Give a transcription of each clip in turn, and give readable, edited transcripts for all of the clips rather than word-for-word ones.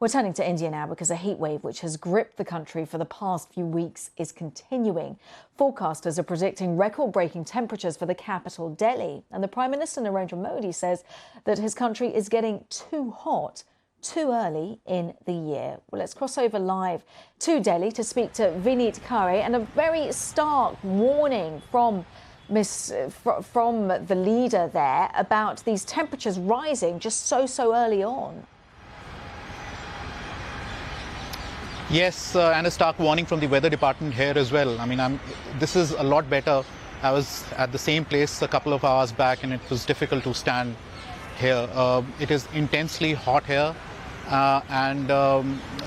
We're turning to India now because a heat wave which has gripped the country for the past few weeks is continuing. Forecasters are predicting record-breaking temperatures for the capital, Delhi. And the Prime Minister, Narendra Modi, says that his country is getting too hot too early in the year. Well, let's cross over live to Delhi to speak to Vineet Khare, and a very stark warning from the leader there about these temperatures rising just so early on. Yes, and a stark warning from the weather department here as well. I mean, this is a lot better. I was at the same place a couple of hours back and it was difficult to stand here. It is intensely hot here and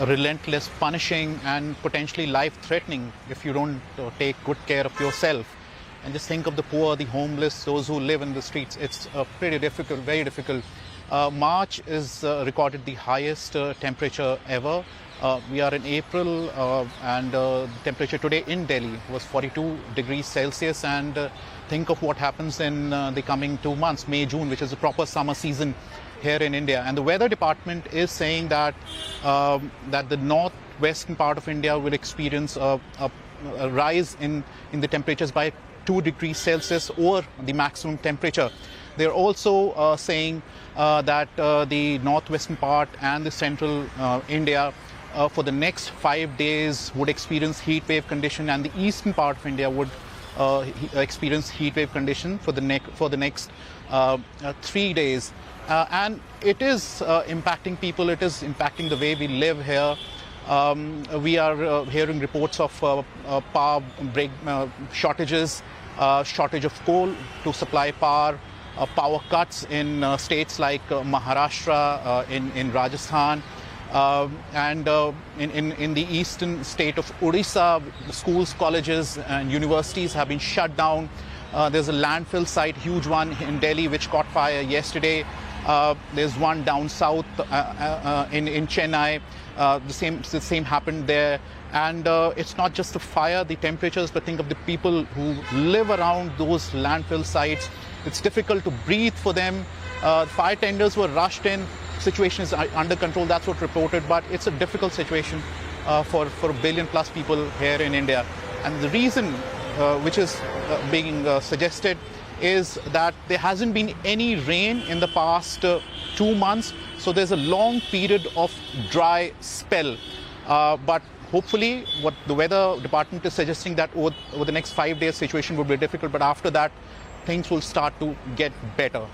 relentless, punishing and potentially life-threatening if you don't take good care of yourself. And just think of the poor, the homeless, those who live in the streets. It's pretty difficult, very difficult. March is recorded the highest temperature ever. We are in April and the temperature today in Delhi was 42 degrees Celsius, and think of what happens in the coming 2 months, May, June, which is a proper summer season here in India. And the weather department is saying that that the northwestern part of India will experience a rise in the temperatures by 2 degrees Celsius over the maximum temperature. They're also saying that the northwestern part and the central India for the next 5 days would experience heat wave condition, and the eastern part of India would experience heat wave condition for the next 3 days. And it is impacting people. It is impacting the way we live here. We are hearing reports of power break shortages, shortage of coal to supply power, power cuts in states like Maharashtra, in Rajasthan. And in the eastern state of Odisha, schools, colleges and universities have been shut down. There's a landfill site, huge one in Delhi, which caught fire yesterday. There's one down south in Chennai. The same happened there. And it's not just the fire, the temperatures, but think of the people who live around those landfill sites. It's difficult to breathe for them. Fire tenders were rushed in. Situation is under control, that's what reported, but it's a difficult situation for 1 billion plus people here in India. And the reason which is being suggested is that there hasn't been any rain in the past 2 months, so there's a long period of dry spell. But hopefully what the weather department is suggesting that over the next 5 days situation will be difficult, but after that things will start to get better.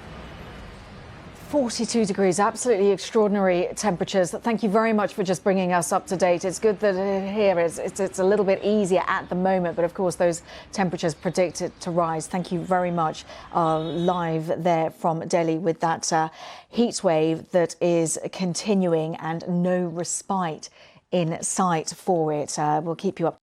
42 degrees, absolutely extraordinary temperatures. Thank you very much for just bringing us up to date. It's good that here it's a little bit easier at the moment, but of course those temperatures predicted to rise. Thank you very much. Live there from Delhi with that heat wave that is continuing and no respite in sight for it. We'll keep you up